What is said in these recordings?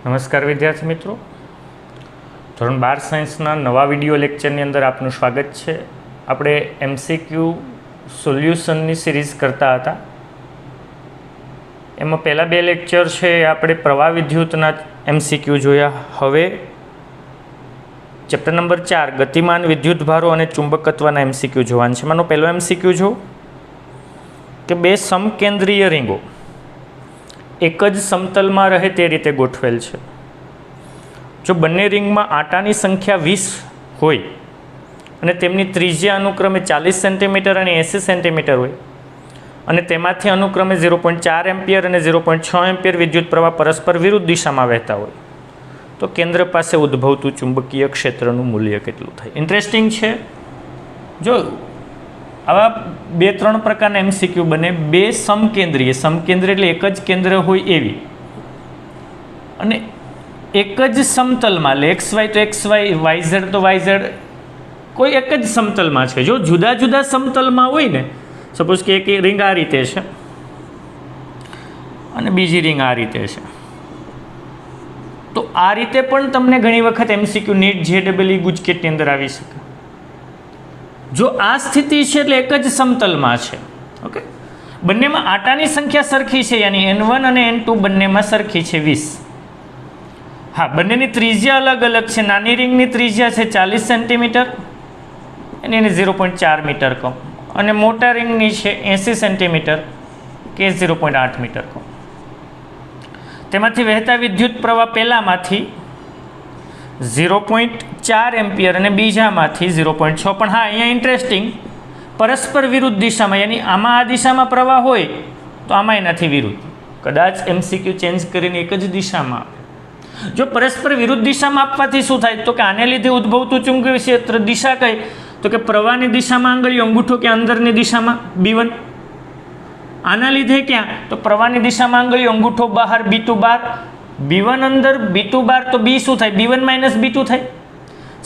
નમસ્કાર વિદ્યાર્થી મિત્રો, ધોરણ 12 સાયન્સના નવા વિડીયો લેક્ચરની અંદર આપનું સ્વાગત છે. આપણે એમસીક્યુ સોલ્યુશનની સિરીઝ કરતા હતા. એમાં પહેલાં બે લેક્ચર છે આપણે પ્રવાહ વિદ્યુતના એમસીક્યુ જોયા. હવે ચેપ્ટર નંબર 4 ગતિમાન વિદ્યુતભારો અને ચુંબકત્વના એમસીક્યુ જોવાનું છે. એમાંનો પહેલો એમસીક્યુ જો કે બે સમકેન્દ્રીય રીંગો એક જ સમતલમાં રહે તે રીતે ગોઠવેલ છે. જો બંને રિંગમાં આંટાની સંખ્યા 20 હોય અને તેમની ત્રિજ્યા અનુક્રમે 40 સેન્ટીમીટર અને 80 સેન્ટીમીટર હોય અને તેમાંથી અનુક્રમે 0.4 એમ્પિયર અને 0.6 એમ્પિયર વિદ્યુત પ્રવાહ પરસ્પર વિરુદ્ધ દિશામાં વહેતા હોય તો કેન્દ્ર પાસે ઉદ્ભવતું ચુંબકીય ક્ષેત્રનું મૂલ્ય કેટલું થાય. ઇન્ટરેસ્ટિંગ છે. જો આવા 2-3 પ્રકારના એમસીક્યુ બને. બે સમકેન્દ્રીય એટલે એક જ કેન્દ્ર હોય એવી, અને એક જ સમતલમાં એટલે XY તો XY, YZ તો YZ, કોઈ એક જ સમતલમાં છે. જો જુદા જુદા સમતલમાં હોય ને, સપોઝ કે એક રિંગ આ રીતે છે અને બીજી રિંગ આ રીતે છે, તો આ રીતે પણ તમને ઘણી વખત એમસીક્યુ નીટ JEE ગુજકેટની અંદર આવી શકે. જો આ સ્થિતિ છે એટલે એક જ સમતલમાં છે. ઓકે, બંનેમાં આંટાની સંખ્યા સરખી છે, યાની N1 અને N2 બંનેમાં સરખી છે 20. હા, બંનેની ત્રિજ્યા અલગ અલગ છે. નાની રિંગની ત્રિજ્યા છે 40 સેન્ટીમીટર અને એને 0.4 મીટર કહો, અને મોટા રિંગની છે 80 સેન્ટીમીટર કે 0.8 મીટર કહો. તેમાંથી વહેતા વિદ્યુત પ્રવાહ પહેલામાંથી 0.4 એમ્પિયર અને બીજામાંથી 0.6. પણ હા, અહીંયા ઇન્ટરેસ્ટિંગ, પરસ્પર વિરુદ્ધ દિશામાં, યાની આમાં આ દિશામાં પ્રવાહ હોય તો આમાં એનાથી વિરુદ્ધ. કદાચ એમસીક્યુ ચેન્જ કરીને એક જ દિશામાં આપે. જો પરસ્પર વિરુદ્ધ દિશામાં આપવાથી શું થાય તો કે આને લીધે ઉદ્ભવતું ચુંબકીય ક્ષેત્ર દિશા કઈ તો કે પ્રવાહની દિશામાં આંગળીયો અંગૂઠો કે અંદરની દિશામાં B1. આના લીધે ક્યાં તો પ્રવાહની દિશામાં આંગળીયો અંગૂઠો બહાર B2 બહાર, B1 અંદર B2 બહાર, તો B શું થાય B1 - B2 થાય.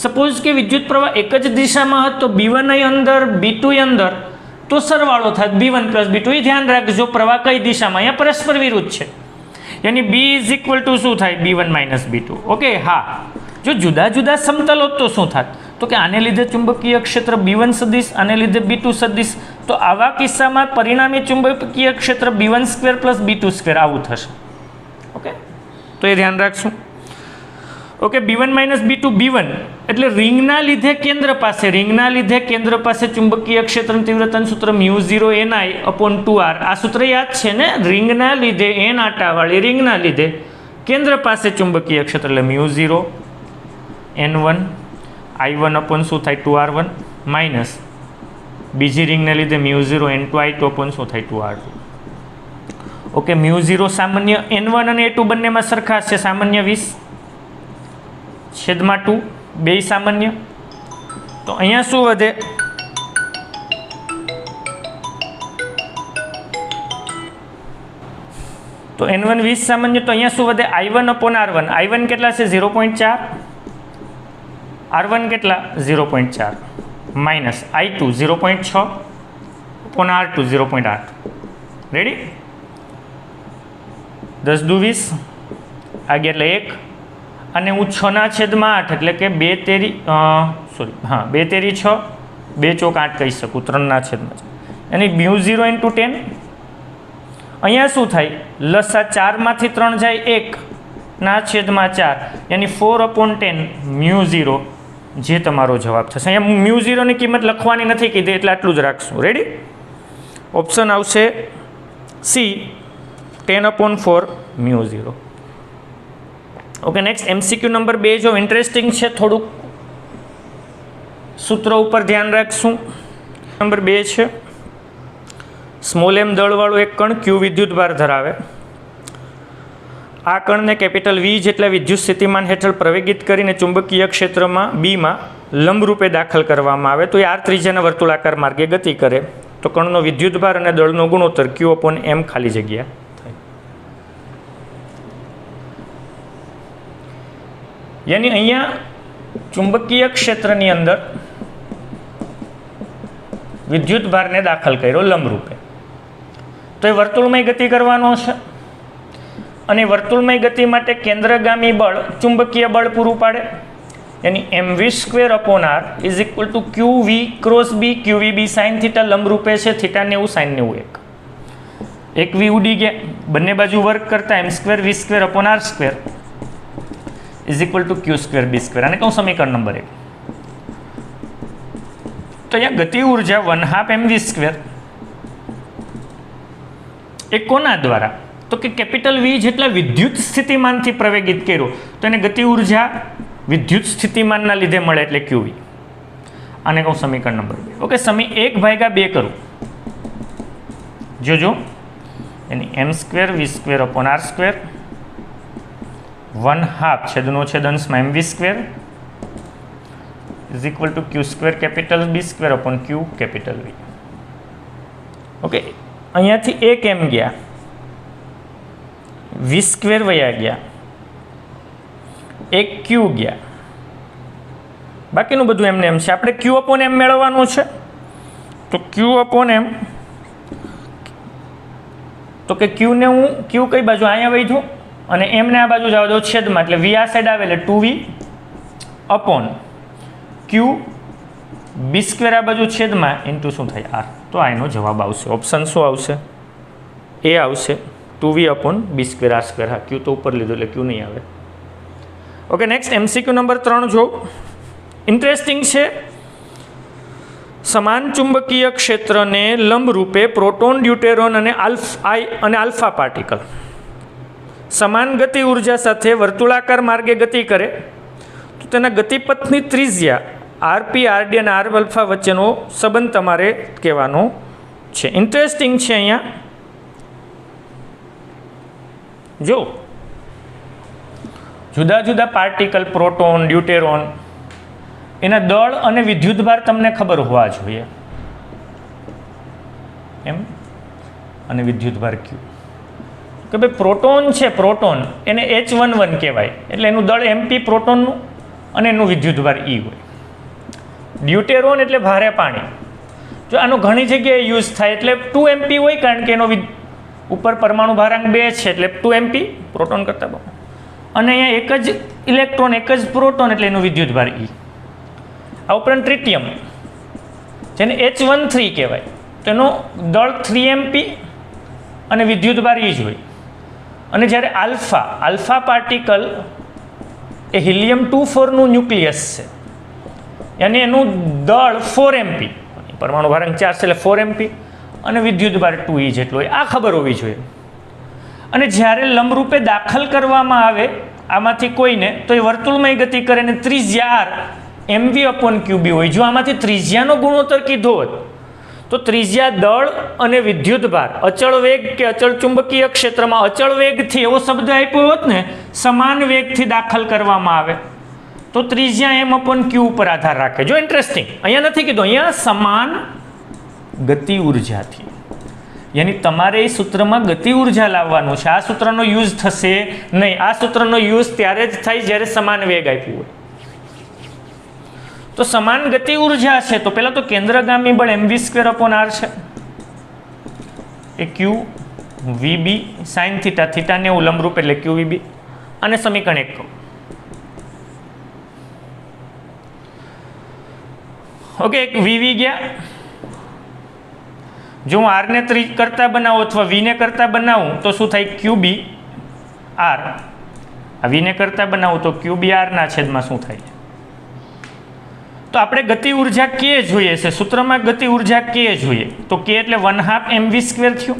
સપોઝ કે વિદ્યુત પ્રવાહ એક જ દિશામાં હોત તો B1 અંદર B2 અંદર તો સરવાળો થાય B1 + B2. એ ધ્યાન રાખજો, પ્રવાહ કઈ દિશામાં, અહીંયા પરસ્પર વિરુદ્ધ છે, યાની B = શું થાય B1 - B2. ઓકે, હા, જો જુદા જુદા સમતલ હોત તો શું થાત તો કે આને લીધે ચુંબકીય ક્ષેત્ર B1 સદિશ, આને લીધે B2 સદિશ, તો આવા કિસ્સામાં પરિણામી ચુંબકીય ક્ષેત્ર B1² + B2² આવું થશે. ઓકે, તો એ ધ્યાન રાખશું. ઓકે, B1 - B2, B1 એટલે રિંગના લીધે કેન્દ્ર પાસે ચુંબકીય ક્ષેત્રની તીવ્રતાનું સૂત્ર μ0NI/2R. આ સૂત્ર યાદ છે ને? રિંગના લીધે N આંટાવાળી રિંગના લીધે કેન્દ્ર પાસે ચુંબકીય ક્ષેત્ર એટલે μ0 N1 I1 શું થાય 2R1 માઇનસ બીજી રિંગને લીધે μ0 N2 I2 શું થાય 2R2. ઓકે, μ0 સામાન્ય, N1 અને A2 બંનેમાં સરખા છે, સામાન્ય 20/2, બે સામાન્ય, તો અહીંયા શું વધે તો N1 20 સામાન્ય, તો અહીંયા શું વધે I1/R1. I1 કેટલા છે 0.4, R1 કેટલા 0.4 માઇનસ I2 0.6/R2 0.8. રેડી? 10 દુ 20 આગળ એટલે 1, અને હું 6/8 એટલે કે 2 તેરી 6, 2 ચોક 8 કહી શકું, 3/8. એની μ0 × 10. અહીંયા શું થાય લસા 4માંથી 3 જાય 1/4, યાની 4/10 μ0, જે તમારો જવાબ થશે. અહીંયા μ0 ની કિંમત લખવાની નથી કીધી એટલે આટલું જ રાખશું. રેડી? ઓપ્શન આવશે C, 10/4 μ0. Okay, next MCQ number 2 જો ઇન્ટરેસ્ટિંગ છે, થોડુંક સૂત્ર ઉપર ધ્યાન રાખશું. નંબર 2 છે, સ્મોલ m દળવાળું એક કણ Q વિદ્યુતભાર ધરાવે. આ કણને કેપિટલ V જેટલા વિદ્યુત સ્થિતિમાન હેઠળ પ્રવેગિત કરીને ચુંબકીય ક્ષેત્રમાં Bમાં લંબરૂપે દાખલ કરવામાં આવે તો એ R ત્રિજ્યાના વર્તુળાકાર માર્ગે ગતિ કરે તો કણનો વિદ્યુતભાર અને દળનો ગુણોત્તર Q/m ખાલી જગ્યા થાય. યાની અહીંયા ચુંબકીય ક્ષેત્રની અંદર વિદ્યુતભારને દાખલ કર્યો લંબરૂપે, તો એ વર્તુળમાં ગતિ કરવાનો છે. અને વર્તુળમય ગતિ માટે કેન્દ્રગામી બળ ચુંબકીય બળ પૂરું પાડે, यानी mv² upon r is equal to qv cross b qvb sin theta लंब रूपे છે थीटा 90 sin 91 एक v ઉડી ગયા, બંને બાજુ વર્ક કરતા m² v² upon r² is equal to q² b² આને કહું સમીકરણ નંબર 1. તો અહીંયા ગતિ ઉર્જા 1/2 mv² એ કોના દ્વારા, તો કે કેપિટલ V જેટલા વિદ્યુત સ્થિતિમાનથી પ્રવેગિત કર્યો તો એને ગતિ ઉર્જા વિદ્યુત સ્થિતિમાનના લીધે મળે એટલે QV. આને કહું સમીકરણ નંબર 2. ઓકે, સમી 1/2 કરું, જોજો, એની m² v² अपॉन r² 1/2 છેદનો છેદ અંશમાં mv² is equal to q² capital b² upon q capital V. Okay, અહીંયાથી 1 m ગયા, v² વયા ગયા, 1 q ગયા, બાકીનું બધું એમને એમ છે. આપણે q अपॉन m મેળવવાનું છે, તો q अपॉन m, તો કે q ને હું q કઈ બાજુ અહીંયા વૈધો અને m ને આ બાજુ જવા દો છેદમાં, એટલે v આ સાઈડ આવે એટલે 2v अपॉन q b² આ બાજુ છેદમાં ઇન્ટુ શું થાય r. તો આ એનો જવાબ આવશે. ઓપ્શન શું આવશે? એ આવશે 2v अपॉन b² r². હા, q તો ઉપર લીધો એટલે q નહીં આવે. ઓકે, નેક્સ્ટ MCQ નંબર 3 જો, ઇન્ટરેસ્ટિંગ છે. સમાન ચુંબકીય ક્ષેત્રને લંબરૂપે પ્રોટોન, ડ્યુટેરોન અને આલ્ફા પાર્ટિકલ સમાન ગતિ ઉર્જા સાથે વર્તુળાકાર માર્ગે ગતિ કરે તો તેના ગતિપથની ત્રિજ્યા rp, rd અને r અલ્ફા વચ્ચેનો સંબંધ તમારે કહેવાનો છે. ઇન્ટરેસ્ટિંગ છે. અહીંયા જો જુદા જુદા પાર્ટિકલ, પ્રોટોન, ડ્યુટેરોન, એના દળ અને વિદ્યુતભાર તમને ખબર હોવા જોઈએ, એમ, અને વિદ્યુતભાર Q. કે ભાઈ પ્રોટોન છે, પ્રોટોન એને H11 કહેવાય, એટલે એનું દળ MP પ્રોટોનનું અને એનું વિદ્યુતભાર E હોય. ડ્યુટેરોન એટલે ભારે પાણી, જો આનો ઘણી જગ્યાએ યુઝ થાય એટલે 2 MP હોય, કારણ કે એનો ઉપર પરમાણુ ભારાંક 2 છે એટલે 2 MP પ્રોટોન કરતા બહુ, અને અહીંયા એક જ ઇલેક્ટ્રોન, એક જ પ્રોટોન એટલે એનું વિદ્યુતભાર E. આ ઉપરાંત ટ્રિટિયમ જેને H13 કહેવાય, તેનો દળ 3 MP અને વિદ્યુતભાર E જ હોય. અને જ્યારે આલ્ફા પાર્ટિકલ એ હિલિયમ-24 નું ન્યુક્લિયસ છે, યાની એનું દળ 4 MP, પરમાણુ ભારાંક 4 છે એટલે 4 MP અને વિદ્યુતભાર 2E જેટલો હોય. આ ખબર હોવી જોઈએ. અને જ્યારે લંબરૂપે દાખલ કરવામાં આવે આમાંથી કોઈને, તો એ વર્તુળમય ગતિ કરે ને ત્રિજ્યા r mv अपॉन qb હોય. જો આમાંથી ત્રિજ્યાનો ગુણોત્તર કીધો હોત તો ત્રિજ્યા દળ અને વિદ્યુતભાર અચળ વેગ કે અચળ ચુંબકીય ક્ષેત્રમાં અચળ વેગથી, એવો શબ્દ આપ્યો હોત ને, સમાન વેગથી દાખલ કરવામાં આવે તો ત્રિજ્યા m अपॉन q ઉપર આધાર રાખે. જો ઇન્ટરેસ્ટિંગ, અહીંયા નથી કીધું, અહીંયા સમાન ગતિ ઉર્જાથી, યાની તમારે એ સૂત્રમાં ગતિ ઉર્જા લાવવાનું છે. આ સૂત્રનો યુઝ થશે નહીં. આ સૂત્રનો યુઝ ત્યારે જ થાય જ્યારે સમાન વેગ આપ્યું હોય. તો સમાન ગતિ ઉર્જા છે તો પહેલા તો કેન્દ્રગામી બળ mv² अपॉन r છે, એ q vb sin theta, theta 90 લંબરૂપ એટલે qvb. અને સમીકરણ 1 કહું. ઓકે, એક vv ગયા. જો હું r ને કરતા બનાવું અથવા v ને કરતા બનાવું તો શું થાય? qb r. આ v ને કરતા બનાવું તો qb r ના છેદમાં શું થાય? તો આપણે ગતિ ઉર્જા k જોઈએ છે, સૂત્રમાં ગતિ ઉર્જા k જોઈએ, તો k એટલે 1/2 mv² થયું,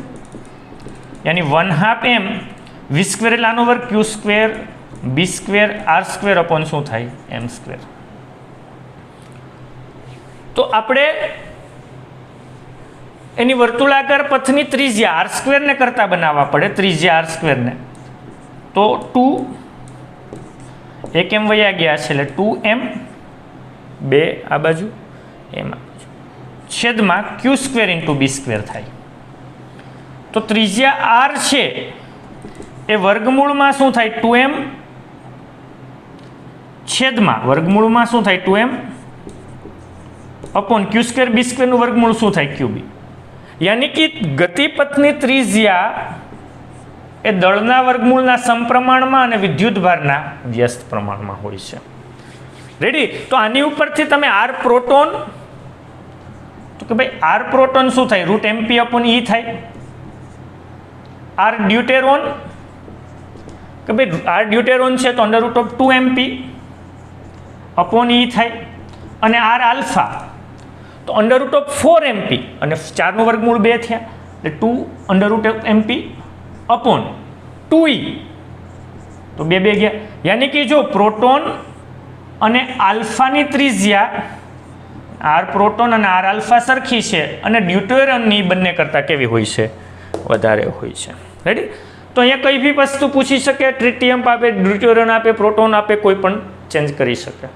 યાની 1/2 m v² એટલે આનો વર્ગ q² b² r² अपॉन શું થાય? m². તો આપણે એની વર્તુળાકાર પથની ત્રિજ્યા r² ને કરતા બનાવવા પડે, ત્રિજ્યા r² ને, તો 2 1 m વયા ગયા છે એટલે 2m 2 આ બાજુ m છેદમાં q² ઇન્ટુ b² થાય. તો ત્રિજ્યા r છે એ વર્ગમૂળમાં શું થાય? 2m છેદમાં વર્ગમૂળમાં શું થાય? 2m अपॉन q² b² નું વર્ગમૂળ શું થાય? qb. યાની કે ગતિપથની ત્રિજ્યા એ દળના વર્ગમૂળના સમપ્રમાણમાં અને વિદ્યુતભારના વ્યસ્ત પ્રમાણમાં હોય છે. રેડી? તો આની ઉપરથી તમે આર પ્રોટોન, તો કે ભાઈ આર પ્રોટોન શું થાય? રૂટ MP અપોન E થાય. આર ડ્યુટેરોન, કે ભાઈ આર ડ્યુટેરોન છે તો under root of 2MP upon E થાય. અને આર આલ્ફા તો અંડર રૂટ ઓફ 4MP, અને 4નું વર્ગમૂળ 2 થયા એટલે 2 under root of MP upon 2E, તો 2 2 ગયા. યાની કે જો પ્રોટોન અને આલ્ફાની ત્રિજ્યા, આર પ્રોટોન અને આર આલ્ફા સરખી છે, અને ડ્યુટેરોનની બંને કરતાં કેવી હોય છે? વધારે હોય છે. રેડી? તો અહીંયા કઈ બી વસ્તુ પૂછી શકે, ટ્રિટિયમ આપે, ડ્યુટેરોન આપે, પ્રોટોન આપે, કોઈ પણ ચેન્જ કરી શકે.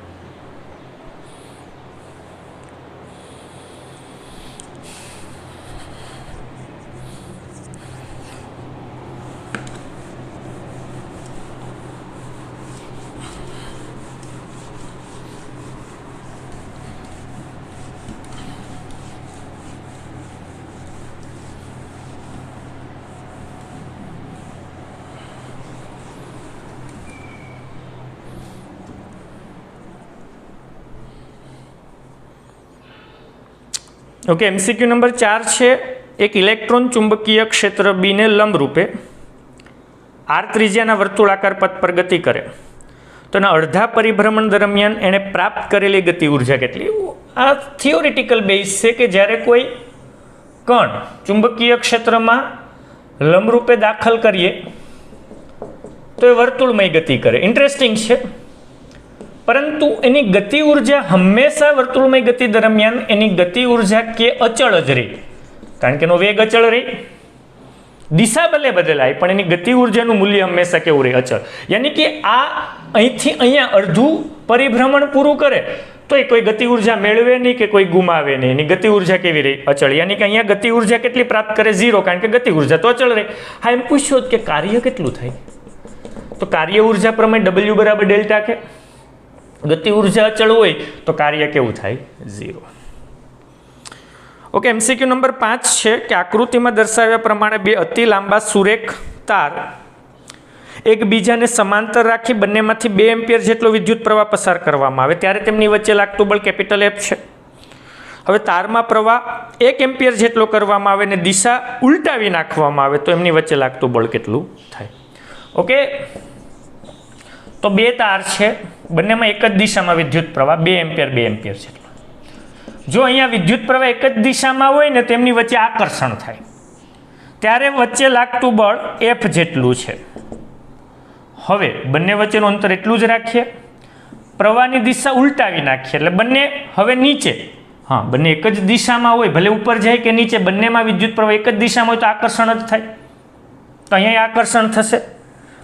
ઓકે, MCQ નંબર 4 છે. એક ઇલેક્ટ્રોન ચુંબકીય ક્ષેત્ર B ને લંબ રૂપે આર ત્રિજ્યાના વર્તુળાકાર પથ પર ગતિ કરે તો એના અડધા પરિભ્રમણ દરમિયાન એણે પ્રાપ્ત કરેલી ગતિ ઉર્જા કેટલી? આ થિયોરિટિકલ બેઝ છે કે જ્યારે કોઈ કણ ચુંબકીય ક્ષેત્રમાં લંબ રૂપે દાખલ કરીએ તો એ વર્તુળમય ગતિ કરે. ઇન્ટરેસ્ટિંગ છે. પરંતુ એની ગતિ ઉર્જા હંમેશા વર્તુળમય ગતિ દરમિયાન એની ગતિ ઉર્જા કે અચળ જ રહી, કારણ કે એનો વેગ અચળ રહી. દિશા ભલે બદલાય પણ એની ગતિ ઉર્જાનું મૂલ્ય હંમેશા કેવું રહે? અચળ. યાની કે આ અહીંથી અહીંયા અડધું પરિભ્રમણ પૂરું કરે તો એ કોઈ ગતિ ઉર્જા મેળવે નહીં કે કોઈ ગુમાવે નહીં. એની ગતિ ઉર્જા કેવી રહી? અચળ. યાની કે અહીંયા ગતિ ઉર્જા કેટલી પ્રાપ્ત કરે? 0, કારણ કે ગતિ ઉર્જા તો અચળ રહે. હા, એમ પૂછ્યો કે કાર્ય કેટલું થાય? તો કાર્ય ઉર્જા પ્રમાણે W બરાબર ડેલ્ટા કે ગતિ ઉર્જા અચળ હોય તો કાર્ય કેવું થાય? 0. ઓકે, MCQ નંબર 5 છે કે આકૃતિમાં દર્શાવ્યા પ્રમાણે બે અતિ લાંબા સુરેખ તાર એકબીજાને સમાંતર રાખી બંનેમાંથી 2 એમ્પિયર જેટલો વિદ્યુત પ્રવાહ પસાર કરવામાં આવે ત્યારે તેમની વચ્ચે લાગતું બળ કેપિટલ F છે. હવે તારમાં પ્રવાહ 1 એમ્પિયર જેટલો કરવામાં આવે અને દિશા ઉલટાવી નાખવામાં આવે તો એમની વચ્ચે લાગતું બળ કેટલું થાય? ઓકે, તો 2 તાર છે, બંનેમાં એક જ દિશામાં વિદ્યુત પ્રવાહ 2 એમ્પિયર જેટલો. જો અહીંયા વિદ્યુત પ્રવાહ એક જ દિશામાં હોય ને તેમની વચ્ચે આકર્ષણ થાય ત્યારે વચ્ચે લાગતું બળ F જેટલું છે. હવે બંને વચ્ચેનું અંતર એટલું જ રાખીએ, પ્રવાહની દિશા ઉલટાવી નાખીએ એટલે બંને હવે નીચે, હા બંને એક જ દિશામાં હોય ભલે ઉપર જાય કે નીચે, બંનેમાં વિદ્યુત પ્રવાહ એક જ દિશામાં હોય તો આકર્ષણ જ થાય. તો અહીંયા આકર્ષણ થશે,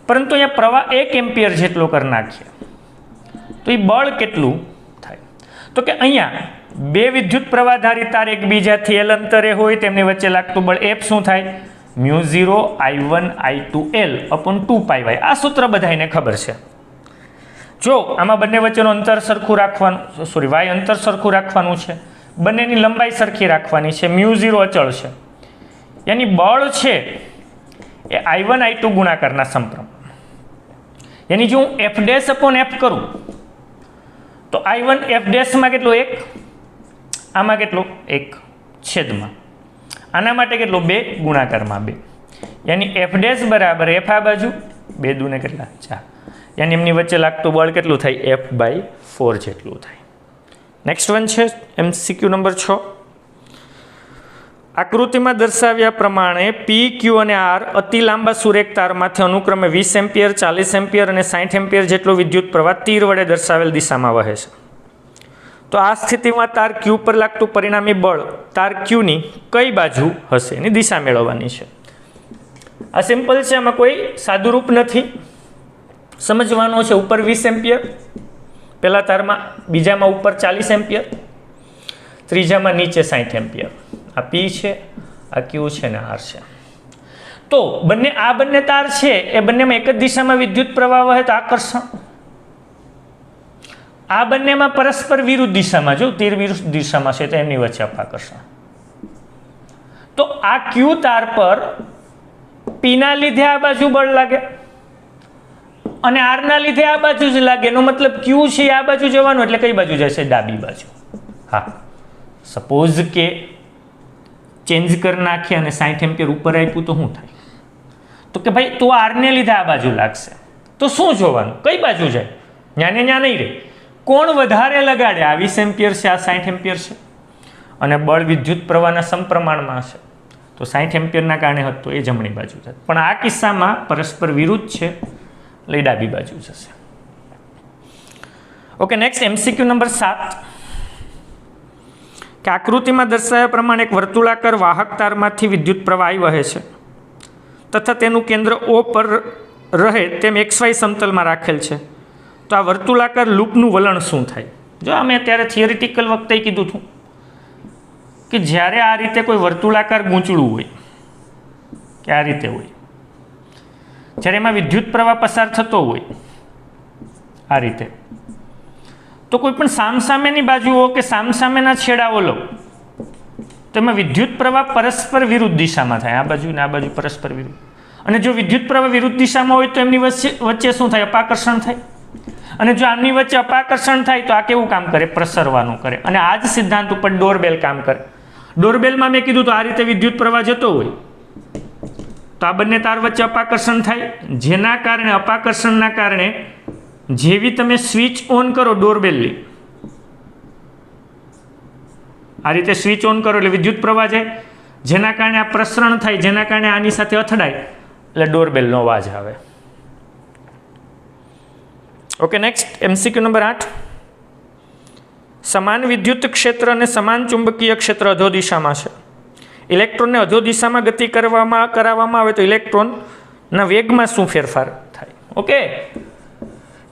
પરંતુ અહીંયા પ્રવાહ 1 એમ્પિયર જેટલો કરી નાખીએ તો એ બળ કેટલું થાય? તો કે અહીંયા 2 વિદ્યુત પ્રવાહધારી તાર એકબીજાથી L અંતરે હોય તેમની વચ્ચે લાગતું બળ F શું થાય? μ0 I1 I2 L upon 2πy. આ સૂત્ર બધાને ખબર છે. જો આમાં બંને વચ્ચેનું અંતર સરખું રાખવાનું, y અંતર સરખું રાખવાનું છે, બંનેની લંબાઈ સરખી રાખવાની છે, μ0 અચળ છે, યાની બળ છે એ I1 I2 ગુણાકારના સમપ્રમાણ. યાની જો હું F ડેશ અપોન F કરું તો I1 F ડેશમાં કેટલો? 1, આમાં કેટલો? 1 છેદમાં, આના માટે કેટલો? 2 ગુણાકારમાં 2, યાની F ડેશ બરાબર F આ બાજુ 2 દૂને કેટલા? 4, યાની એમની વચ્ચે લાગતું બળ કેટલું થાય? F/4 જેટલું થાય. નેક્સ્ટ વન છે MCQ નંબર 6. આકૃતિમાં દર્શાવ્યા પ્રમાણે P, Q અને R અતિ લાંબા સુરેખ તારમાંથી અનુક્રમે 20 એમ્પિયર, 40 એમ્પિયર અને 60 એમ્પિયર જેટલો વિદ્યુત પ્રવાહ તીર વડે દર્શાવેલ દિશામાં વહે છે. તો આ સ્થિતિમાં તાર Q પર લાગતું પરિણામી બળ તાર Q ની કઈ બાજુ હશે એની દિશા મેળવવાની છે. આ સિમ્પલ છે, આમાં કોઈ સાદું રૂપ નથી. સમજવાનો છે ઉપર 20 એમ્પિયર, પહેલા તારમાં, બીજામાં ઉપર 40 એમ્પિયર, ત્રીજામાં નીચે 60 એમ્પિયર. આ P છે, આ Q છે ને R છે. તો બંને તાર છે એ બંનેમાં એક જ દિશામાં વિદ્યુત પ્રવાહ વહે તો આકર્ષણ. આ બંનેમાં પરસ્પર વિરુદ્ધ દિશામાં, જો તીર વિરુદ્ધ દિશામાં છે તો એમની વચ્ચે આકર્ષણ. તો આ Q તાર પર પીના લીધે આ બાજુ બળ લાગે અને આરના લીધે આ બાજુ જ લાગે. એનો મતલબ ક્યુ છે આ બાજુ જવાનું, એટલે કઈ બાજુ જશે? ડાબી બાજુ. હા, સપોઝ કે ચેન્જ કરી નાખીએ અને 60 એમ્પિયર ઉપર આપ્યું તો શું થાય? તો કે ભાઈ તો આરને લીધે આ બાજુ લાગશે, તો શું જોવાનું? કઈ બાજુ જાય? ન્યાને ન્યા નહીં રહે. કોણ વધારે લગાડે? આ 20 એમ્પિયર છે, આ 60 એમ્પિયર છે, અને બળ વિદ્યુત પ્રવાહના સમપ્રમાણમાં હશે, તો 60 એમ્પિયરના કારણે હતું એ જમણી બાજુ થાય. પણ આ કિસ્સામાં પરસ્પર વિરુદ્ધ છે, એટલે ડાબી બાજુ જશે. ઓકે, નેક્સ્ટ MCQ નંબર 7 કે આકૃતિમાં દર્શાવ્યા પ્રમાણે એક વર્તુળાકાર વાહક તારમાંથી વિદ્યુત પ્રવાહ વહે છે તથા તેનું કેન્દ્ર O પર રહે તેમ XY સમતલમાં રાખેલ છે, તો આ વર્તુળાકાર લૂપનું વલણ શું થાય? જો અમે અત્યારે થિયરિટિકલ વખતે કીધું હતું કે જ્યારે આ રીતે કોઈ વર્તુળાકાર ગૂંચળું હોય કે આ રીતે હોય, જ્યારે એમાં વિદ્યુત પ્રવાહ પસાર થતો હોય આ રીતે, તો કોઈ પણ સામસામેની બાજુઓ કે સામસામેના છેડાઓ લો તો એમાં વિદ્યુત પ્રવાહ પરસ્પર વિરુદ્ધ દિશામાં થાય. આ બાજુ ને આ બાજુ પરસ્પર વિરુદ્ધ. અને જો વિદ્યુત પ્રવાહ વિરુદ્ધ દિશામાં હોય તો એમની વચ્ચે શું થાય? અપાકર્ષણ થાય. અને જો આમની વચ્ચે અપાકર્ષણ થાય તો આ કેવું કામ કરે? પ્રસરવાનું કરે. અને આ જ સિદ્ધાંત ઉપર ડોરબેલ કામ કરે. ડોરબેલમાં મેં કીધું તો આ રીતે વિદ્યુત પ્રવાહ જતો હોય તો આ બંને તાર વચ્ચે અપાકર્ષણ થાય, જેના કારણે અપાકર્ષણના કારણે જેવી તમે સ્વિચ ઓન કરો ડોરબેલની, આ રીતે સ્વિચ ઓન કરો એટલે વિદ્યુત પ્રવાહ જાય, જેના કારણે આ પ્રસરણ થાય, જેના કારણે આની સાથે અથડાય એટલે ડોરબેલનો અવાજ આવે. ઓકે, નેક્સ્ટ MCQ નંબર 8 સમાન વિદ્યુત ક્ષેત્ર અને સમાન ચુંબકીય ક્ષેત્ર અધો દિશામાં છે. ઇલેક્ટ્રોનને અધો દિશામાં ગતિ કરાવવામાં આવે તો ઇલેક્ટ્રોનના વેગમાં શું ફેરફાર થાય? ઓકે,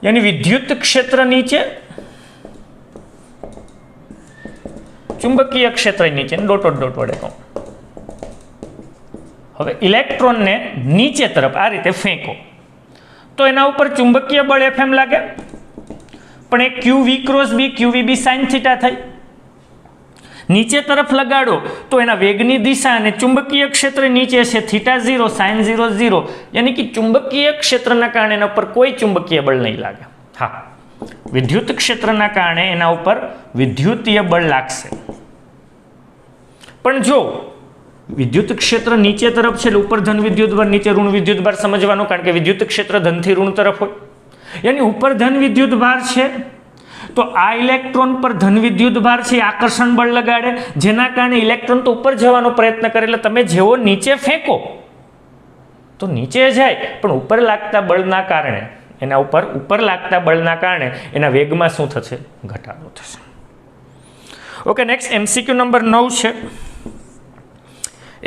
યાની વિદ્યુત ક્ષેત્ર નીચે, ચુંબકીય ક્ષેત્ર નીચે, ડોટ વડે કહું. હવે ઇલેક્ટ્રોનને નીચે તરફ આ રીતે ફેંકો તો એના ઉપર ચુંબકીય બળ Fm લાગે, પણ એ QV cross B QVB sin theta થાય. નીચે તરફ લગાડો તો એના વેગની દિશા અને ચુંબકીય ક્ષેત્ર નીચે છે θ0 sin 0 0, યાની કે ચુંબકીય ક્ષેત્રના કારણે એના ઉપર કોઈ ચુંબકીય બળ નહીં લાગે. હા, વિદ્યુત ક્ષેત્રના કારણે એના ઉપર વિદ્યુતીય બળ લાગશે. પણ જો વિદ્યુત ક્ષેત્ર નીચે તરફ છે એટલે ઉપર ધન વિદ્યુતભાર, નીચે ઋણ વિદ્યુતભાર સમજવાનું, કારણ કે વિદ્યુત ક્ષેત્ર ધનથી ઋણ તરફ હોય. યાની ઉપર ધન વિદ્યુતભાર છે તો આ ઇલેક્ટ્રોન પર ધન વિદ્યુતભાર છે, આકર્ષણ બળ લગાડે, જેના કારણે ઇલેક્ટ્રોન તો ઉપર જવાનો પ્રયત્ન કરે. એટલે તમે જેવો નીચે ફેંકો તો નીચે જાય, પણ ઉપર લાગતા બળના કારણે એના ઉપર લાગતા બળના કારણે એના વેગમાં શું થશે? ઘટાડો થશે. ઓકે, નેક્સ્ટ MCQ નંબર 9 છે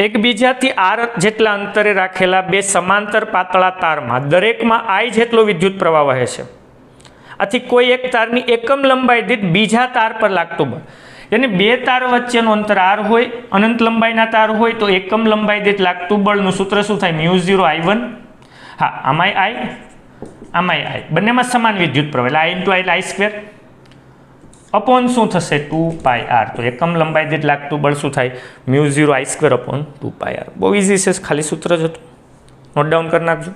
એકબીજાથી R જેટલા અંતરે રાખેલા બે સમાંતર પાતળા તારમાં દરેકમાં I જેટલો વિદ્યુત પ્રવાહ વહે છે. આથી કોઈ એક તારની એકમ લંબાઈ દીઠ બીજા તાર પર લાગતું બળ, યાની બે તાર વચ્ચેનું અંતર R હોય, અનંત લંબાઈના તાર હોય તો એકમ લંબાઈ દીઠ લાગતું બળનું સૂત્ર શું થાય? μ0 I1. હા, આમાંય I, આમાંય I, બંનેમાં સમાન વિદ્યુત પ્રવાહ એટલે I × I I square upon શું થશે? 2πr. તો એકમ લંબાઈ દીઠ લાગતું બળ શું થાય? μ0 I સ્ક્વેર અપોન 2πr. બહુ ઇઝી છે, ખાલી સૂત્ર જ હતું, નોટ ડાઉન કરી નાખજો.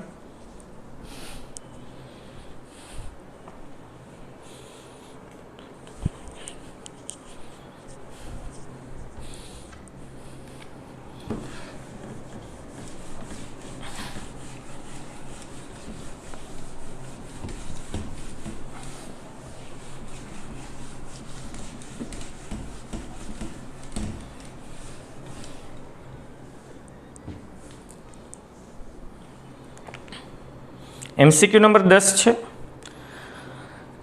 MCQ નંબર 10 છે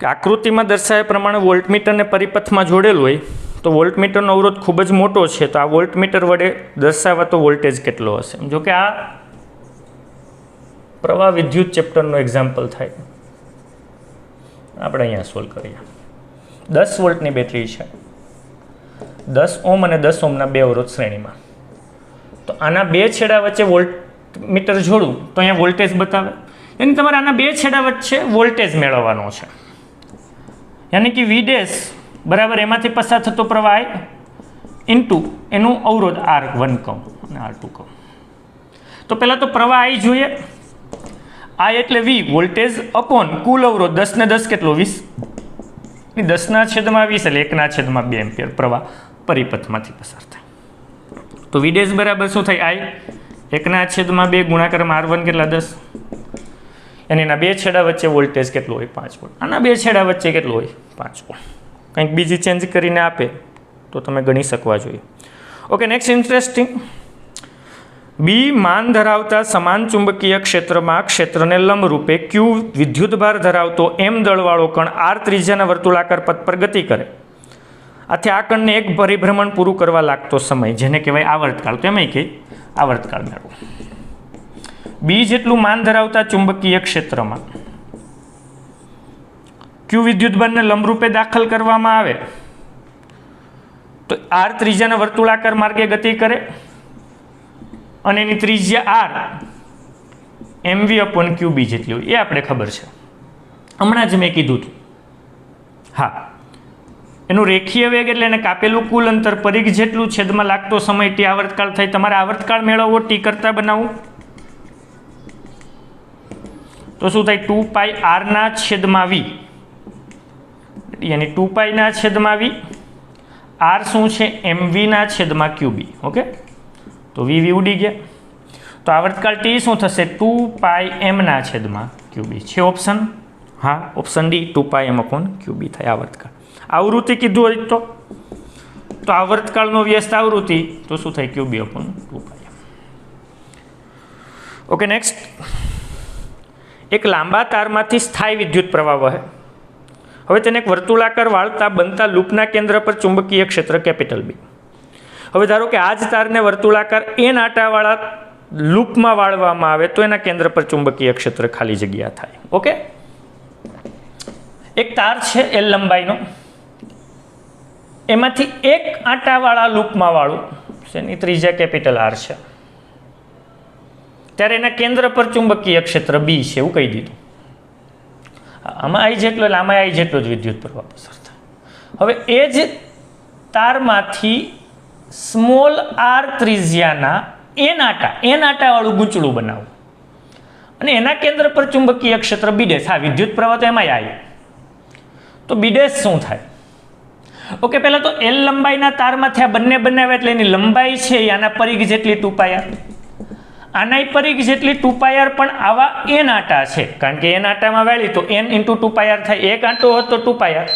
કે આકૃતિમાં દર્શાવ્યા પ્રમાણે વોલ્ટમીટરને પરિપથમાં જોડેલું હોય તો વોલ્ટમીટરનો અવરોધ ખૂબ જ મોટો છે, તો આ વોલ્ટમીટર વડે દર્શાવાતો વોલ્ટેજ કેટલો હશે? જો કે આ પ્રવાહ વિદ્યુત ચેપ્ટરનો એક્ઝામ્પલ થાય, આપણે અહીંયા સોલ્વ કરીએ. 10 વોલ્ટની બેટરી છે, 10 ઓમ અને 10 ઓમના બે અવરોધ શ્રેણીમાં, તો આના બે છેડા વચ્ચે વોલ્ટમીટર જોડું તો અહીંયા વોલ્ટેજ બતાવે. યાની તમારે આના બે છેડા વચ્ચે વોલ્ટેજ મેળવવાનો છે, યાની કે V' બરાબર એમાંથી પસાર થતો પ્રવાહ ઇન્ટુ એનું અવરોધ R1 કહું અને R2 કહું. તો તો પહેલાં તો પ્રવાહ આઈ જોઈએ. આઈ એટલે વી વોલ્ટેજ અપોન કુલ અવરોધ 10 ને 10 કેટલો 20 10/20 એટલે 1/2 એમ્પિયર પ્રવાહ પરિપથમાંથી પસાર થાય. તો વી ડેશ બરાબર શું થાય આઈ 1/2 ગુણાકારમાં R1 કેટલા 10 અને એના બે છેડા વચ્ચે વોલ્ટેજ કેટલો હોય 5 વોલ્ટ. આના બે છેડા વચ્ચે કેટલો હોય 5 વોલ્ટ. કંઈક બીજી ચેન્જ કરીને આપે તો તમે ગણી શકવા જોઈએ. Okay, next interesting. બી માન ધરાવતા સમાન ચુંબકીય ક્ષેત્રમાં ક્ષેત્રને લંબરૂપે ક્યુ વિદ્યુતભાર ધરાવતો એમ દળવાળો કણ આર ત્રિજ્યાના વર્તુળાકાર પથ પર ગતિ કરે. આથી આ કણને એક પરિભ્રમણ પૂરું કરવા લાગતો સમય જેને કહેવાય આવર્તકાળ. તો એમાંય કે આવર્તકાળ મેળવો. બી જેટલું માન ધરાવતા ચુંબકીય ક્ષેત્રમાં ક્યુ વિદ્યુતભારને લંબરૂપે દાખલ કરવામાં આવે તો આર ત્રિજ્યાના વર્તુળાકાર માર્ગે ગતિ કરે અને એની ત્રિજ્યા આર એમવી અપોન ક્યુ બી જેટલી હોય એ આપણે ખબર છે, હમણાં જ મેં કીધું હતું. હા, એનું રેખીય વેગ એટલે એને કાપેલું કુલ અંતર પરિઘ જેટલું છેદમાં લાગતો સમય ટી આવર્તકાળ થાય. તમારે આવર્તકાળ મેળવવો ટી કરતા બનાવવું તો શું થાય 2πr/v યાની 2π/v આર શું છે mv/qb. ઓકે, તો વી ઉડી ગયા. તો આવર્તકાળ ટી શું થશે 2πm/qb છે ઓપ્શન. હા, ઓપ્શન ડી 2πm/qb થાય આવર્તકાળ. આવૃત્તિ કીધું હોય તો આવર્તકાળનો વ્યસ્ત આવૃત્તિ તો શું થાય qb/2πm. Okay, next. એક લાંબા તારમાંથી સ્થાયી વિદ્યુત પ્રવાહ વહે. હવે તેને એક વર્તુળાકાર વાળતા બનતા લૂપના કેન્દ્ર પર ચુંબકીય ક્ષેત્ર કેપિટલ બી. હવે ધારો કે આ જ તારને વર્તુળાકાર એન આંટાવાળા લૂપમાં વાળવામાં આવે તો એના કેન્દ્ર પર ચુંબકીય ક્ષેત્ર ખાલી જગ્યા થાય. ઓકે, એક તાર છે એલ લંબાઈનો, એમાંથી એક આંટાવાળા લૂપમાં વાળું એની ત્રિજ્યા કેપિટલ આર છે, ત્યારે એના કેન્દ્ર પર ચુંબકીય ક્ષેત્ર બી છે એવું કહી દીધું. આમાં આઈ જેટલો એટલે આમાં આઈ જેટલો જ વિદ્યુત પ્રવાહ પસાર થાય. હવે એ જ તારમાંથી સ્મોલ આર ત્રિજ્યાના એન આંટાવાળું ગૂંચળું બનાવવું અને એના કેન્દ્ર પર ચુંબકીય ક્ષેત્ર બી ડેશ. હા, વિદ્યુત પ્રવાહ તો એમાંય આઈ, તો બી ડેશ શું થાય? ઓકે, પહેલાં તો એલ લંબાઈના તારમાંથી આ બંને બનાવ્યા એટલે એની લંબાઈ છે આના પરિઘ જેટલી 2πr, આના પરિઘ જેટલી 2πr, પણ આવા એન આંટા છે કારણ કે એન આંટામાં વાળી તો n × 2πr થાય. એક આંટો હોય તો 2πr,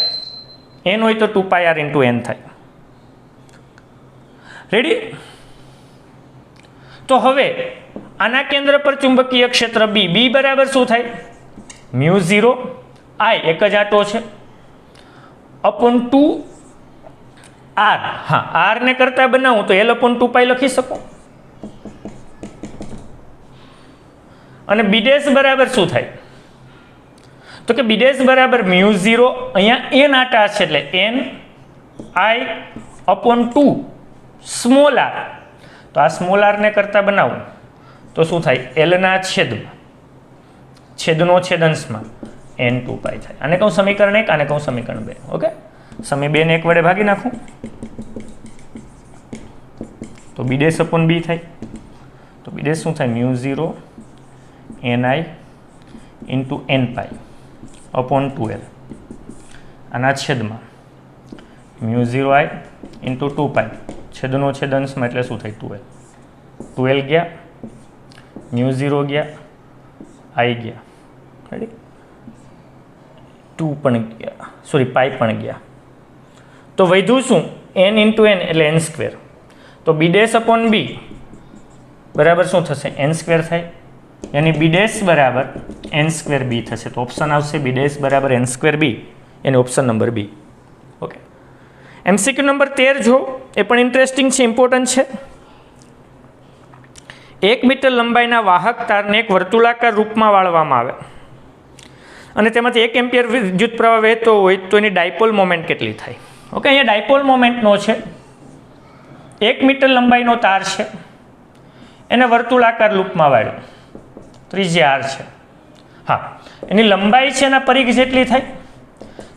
n હોય તો 2πr × n થાય. રેડી? તો હવે આના કેન્દ્ર પર ચુંબકીય ક્ષેત્ર બી બરાબર શું થાય μ0 I એક જ આંટો છે અપોન 2r. હા, r ને કરતા બનાવું તો l/2π લખી શકો. અને બી ડેશ બરાબર શું થાય તો કે બી ડેશ બરાબર μ0 અહીંયા n આંટા છે એટલે ni/2 સ્મોલ r. તો આ સ્મોલ r ને કરતા બનાવું તો શું થાય l/છેદમાં છેદનો છેદંશમાં n/2π થાય. આને કહું સમીકરણ 1, આને કહું સમીકરણ 2. ઓકે, સમી 2 ને 1 વડે ભાગી નાખું તો બી ડેશ અપોન બી થાય. તો બી ડેશ શું થાય μ0 ni × nπ અપોન 2l આના છેદમાં μ0I × 2π છેદનો છેદંશમાં એટલે શું થાય 2l ગયા, μ0 ગયા, I ગયા, રેડી 2 પણ ગયા, સોરી પાઈ પણ ગયા. તો વધ્યું શું n × n એટલે n². તો બી ડેશ અપોન બી બરાબર શું થશે n² થાય, યાની બી ડેશ બરાબર n²b થશે. તો ઓપ્શન આવશે બી ડેશ બરાબર n²b, એની option number B. Okay, MCQ number 13 જો, એ પણ ઇન્ટરેસ્ટિંગ છે, ઇમ્પોર્ટન્ટ છે. 1 મીટર લંબાઈના વાહક તારને એક વર્તુળાકાર રૂપમાં વાળવામાં આવે અને તેમાંથી 1 એમ્પિયર વિદ્યુત પ્રવાહ વહેતો હોય તો એની ડાયપોલ મોમેન્ટ કેટલી થાય? ઓકે, અહીંયા ડાયપોલ મોમેન્ટનો છે 1 મીટર લંબાઈનો તાર છે, એને વર્તુળાકાર લૂપમાં વાળ્યો, ત્રિજ્યા r છે. હા, એની લંબાઈ છે એના પરિઘ જેટલી થાય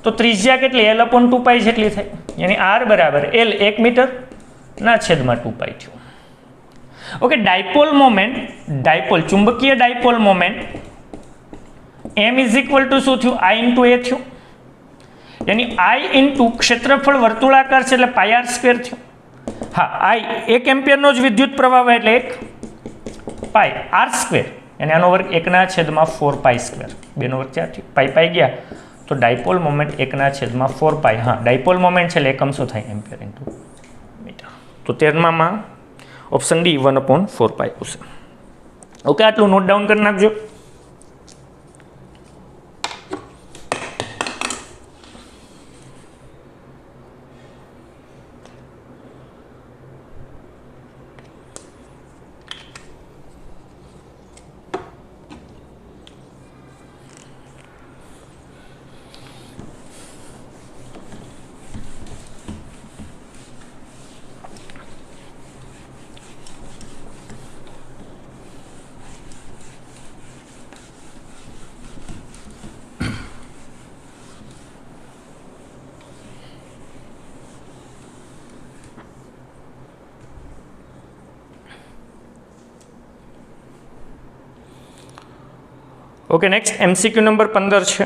તો ત્રિજ્યા કેટલી l/2π જેટલી થાય, યાની r બરાબર l 1 મીટર ના છેદમાં 2π થયું. ઓકે, ડાયપોલ મોમેન્ટ, ડાયપોલ ચુંબકીય dipole moment m is equal to શું થયું? I ઇન્ટુ એ થયું. યાની I ઇન્ટુ ક્ષેત્રફળ વર્તુળાકાર છે એટલે પાઈ આર સ્ક્વેર થયું. હા, I 1 એમ્પિયરનો જ વિદ્યુત પ્રવાહ હોય એટલે 1 પાઈ આર સ્ક્વેર, અને આનો વર્ગ 1/4 પાઈ સ્ક્વેર. 2 નો વર્ગ 4 થયું, પાઈ પાઈ ગયા તો ડાયપોલ મોમેન્ટ 1/4 પાઈ. હા, ડાયપોલ મોમેન્ટ છે એટલે એકમ શું થાય? Ampere into metre. તો 13માં ઓપ્શન ડી 1/4 પાઈ આવશે. ઓકે, આટલું નોટ ડાઉન કરી નાખજો. ઓકે, નેક્સ્ટ MCQ નંબર 15 છે.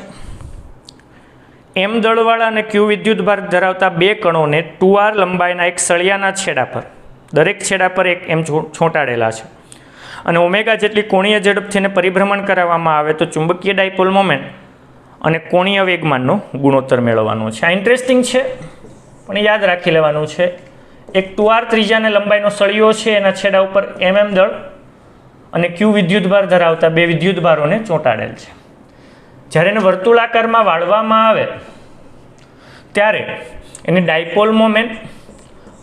M દળવાળા અને Q વિદ્યુતભાર ધરાવતા બે કણોને 2r લંબાઈના એક સળિયાના છેડા પર, દરેક છેડા પર એક M ચોંટાડેલા છે અને ઓમેગા જેટલી કોણીય ઝડપથી એને પરિભ્રમણ કરાવવામાં આવે તો ચુંબકીય ડાયપોલ મોમેન્ટ અને કોણીય વેગમાનનો ગુણોત્તર મેળવવાનો છે. આ ઇન્ટરેસ્ટિંગ છે પણ યાદ રાખી લેવાનું છે. એક 2r ત્રિજ્યાને લંબાઈનો સળિયો છે, એના છેડા ઉપર mm દળ અને Q વિદ્યુતભાર ધરાવતા બે વિદ્યુતભારોને ચોંટાડેલ છે. જ્યારે એને વર્તુળાકારમાં વાળવામાં આવે ત્યારે એની ડાયપોલ મોમેન્ટ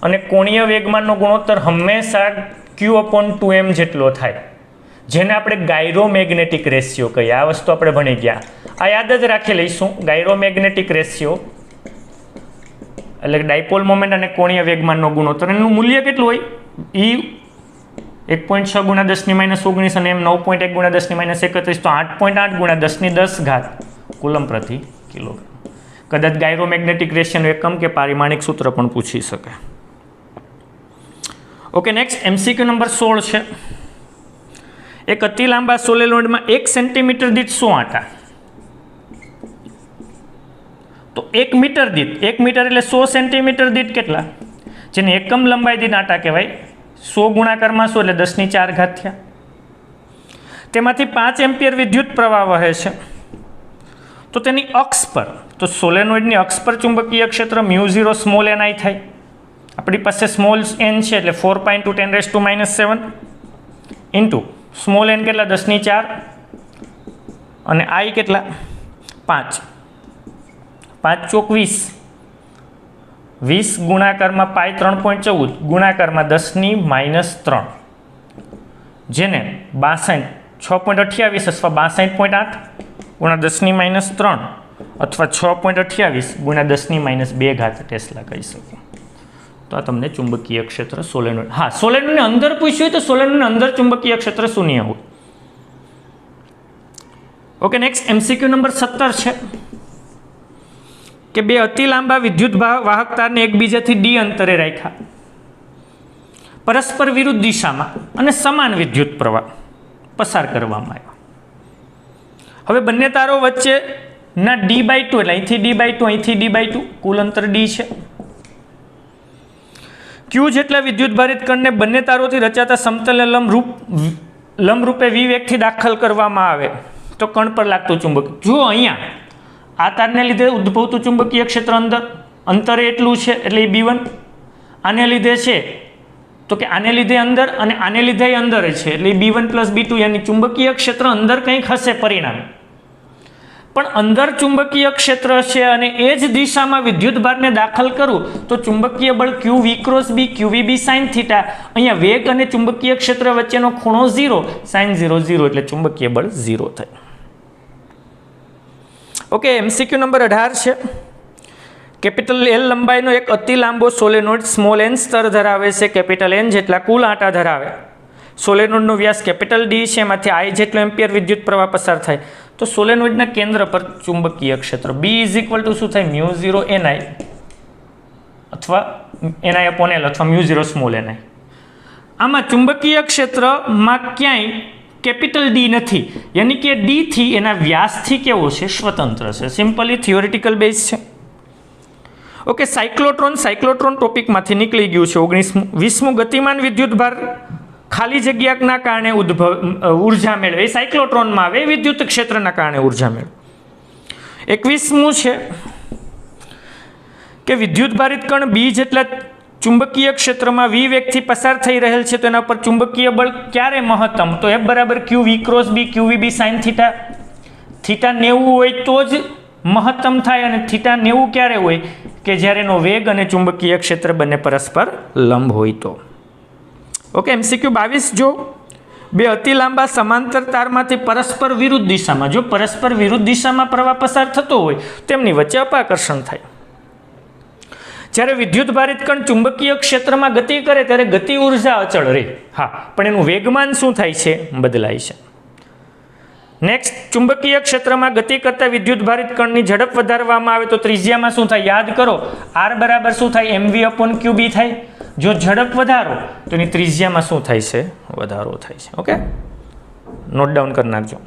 અને કોણીય વેગમાનનો ગુણોત્તર હંમેશા Q/2m જેટલો થાય, જેને આપણે ગાયરોમેગ્નેટિક રેશિયો કહીએ. આ વસ્તુ આપણે ભણી ગયા, આ યાદ જ રાખી લઈશું. ગાયરોમેગ્નેટિક રેશિયો એટલે ડાયપોલ મોમેન્ટ અને કોણીય વેગમાનનો ગુણોત્તર, એનું મૂલ્ય કેટલું હોય? E 1.6 × 10⁻19 અને M 9.1 × 10⁻31, તો 8.8 × 10⁻10 કુલમ પ્રતિ કિલોગ્રામ. કદાચ ગાયરોમેગ્નેટિક રેશિયોનો એકમ કે પારિમાણિક સૂત્ર પણ પૂછી શકે. ઓકે, નેક્સ્ટ MCQ નંબર 16 છે. એક અતિ લાંબા સોલેનોઇડમાં 1 સેન્ટીમીટર દીઠ 100 આંટા, તો 1 મીટર દીઠ, 1 મીટર એટલે 100 સેન્ટીમીટર દીઠ કેટલા? જેને એકમ લંબાઈ દીઠ આંટા કહેવાય. 100 ગુણાકારમાં 100 એટલે 10⁴ થયા. તેમાંથી 5 એમ્પિયર વિદ્યુત પ્રવાહ વહે છે. તો તેની અક્ષ પર, તો સોલેનોઇડની અક્ષ પર ચુંબકીય ક્ષેત્ર μ0 સ્મોલ ni થાય. આપણી પાસે સ્મોલ n છે એટલે 4 pi × 10⁻⁷ ઇન્ટુ સ્મોલ n કેટલા? 10⁴ અને I કેટલા? 5. 5 ચોક 20, 20 ગુણાકારમાં પાઈ 3.14 ગુણાકારમાં 10⁻³ જેને 62 6.28 અથવા 62.8 ગુણ્યા 10⁻³ અથવા 6.28 ગુણ્યા 10⁻² ટેસ્લા કહી શકું. તો આ તમને ચુંબકીય ક્ષેત્ર સોલેનોઇડ. હા, સોલેનોઇડની અંદર પૂછ્યું હોય તો સોલેનોઇડની અંદર ચુંબકીય ક્ષેત્ર શૂન્ય હોય. ઓકે, નેક્સ્ટ MCQ નંબર 17 છે કે બે અતિ લાંબા વિદ્યુત વાહક તારને એકબીજાથી d અંતરે રાખ્યા, પરસ્પર વિરુદ્ધ દિશામાં અને સમાન વિદ્યુત પ્રવાહ પસાર કરવામાં આવ્યો. હવે બંને તારો વચ્ચેના d/2 એટલે અહીંથી d/2 અહીંથી d/2 કુલ અંતર d છે. Q જેટલા વિદ્યુત ભારિત કણને બંને તારોથી રચાતા સમતલને લંબરૂપે v વેગથી દાખલ કરવામાં આવે તો કણ પર લાગતું ચુંબક. જો અહીંયા આ તારને લીધે ઉદ્ભવતું ચુંબકીય ક્ષેત્ર અંતરે એટલું છે એટલે B1, આને લીધે છે તો કે આને લીધે અંદર અને આને લીધે અંદર છે એટલે B1 + B2, યાની ચુંબકીય ક્ષેત્ર અંદર કંઈક હશે પરિણામે. પણ અંદર ચુંબકીય ક્ષેત્ર છે અને એ જ દિશામાં વિદ્યુત ભારને દાખલ કરું તો ચુંબકીય બળ QV × B QVB sin θ. અહીંયા વેગ અને ચુંબકીય ક્ષેત્ર વચ્ચેનો ખૂણો 0 sin 0 0 એટલે ચુંબકીય બળ 0 થાય. ઓકે, MCQ નંબર 18 છે. કેપિટલ L લંબાઈનો એક અતિ લાંબો સોલેનોઇડ સ્મોલ n સ્તર ધરાવે છે. કેપિટલ N જેટલા કુલ આંટા ધરાવે. સોલેનોઇડનો વ્યાસ કેપિટલ D છે, એમાંથી I જેટલો એમ્પિયર વિદ્યુત પ્રવાહ પસાર થાય. તો સોલેનોઇડના કેન્દ્ર પર ચુંબકીય ક્ષેત્ર B = શું થાય? μ0 ni અથવા ni/L અથવા μ0 સ્મોલ ni. આમાં ચુંબકીય ક્ષેત્રમાં ક્યાંય કેપિટલ ડી નથી, યાની કે ડી થી એના વ્યાસથી કેવો છે? સ્વતંત્ર છે. સિમ્પલી થિયોરિટિકલ બેઝ છે. ઓકે, સાયક્લોટ્રોન ટોપિકમાંથી નીકળી ગયું છે. 19મું 20મું ગતિમાન વિદ્યુતભાર ખાલી જગ્યાના કારણે ઉર્જા મેળવે, એ સાયક્લોટ્રોનમાં આવે, વિદ્યુત ક્ષેત્રના કારણે ઉર્જા મેળવે. 21મું છે કે વિદ્યુતભારિત કણ બી જેટલા ચુંબકીય ક્ષેત્રમાં વી વેગથી પસાર થઈ રહેલ છે તો એના પર ચુંબકીય બળ ક્યારે મહત્તમ? તો F બરાબર ક્યુ we cross B, Q V B sine theta. Theta 90 હોય તો જ મહત્તમ થાય, અને થીટા 90 ક્યારે હોય? કે જ્યારે એનો વેગ અને ચુંબકીય ક્ષેત્ર બંને પરસ્પર લંબ હોય તો. ઓકે, MCQ 22 જો બે અતિ લાંબા સમાંતર તારમાંથી પરસ્પર વિરુદ્ધ દિશામાં, જો પરસ્પર વિરુદ્ધ દિશામાં પ્રવાહ પસાર થતો હોય તેમની વચ્ચે અપાકર્ષણ થાય. જ્યારે વિદ્યુતભારિત કણ ચુંબકીય ક્ષેત્રમાં ગતિ કરે ત્યારે ગતિ ઉર્જા અચળ રહે. હા, પણ એનું વેગમાન શું થાય છે? બદલાય છે. નેક્સ્ટ, ચુંબકીય ક્ષેત્રમાં ગતિ કરતા વિદ્યુતભારિત કણની ઝડપ વધારવામાં આવે તો ત્રિજ્યામાં શું થાય? યાદ કરો, R બરાબર શું થાય? mv/qb થાય. જો ઝડપ વધારો તો એની ત્રિજ્યામાં શું થાય છે? વધારો થાય છે. ઓકે, નોટ ડાઉન કરી નાખજો.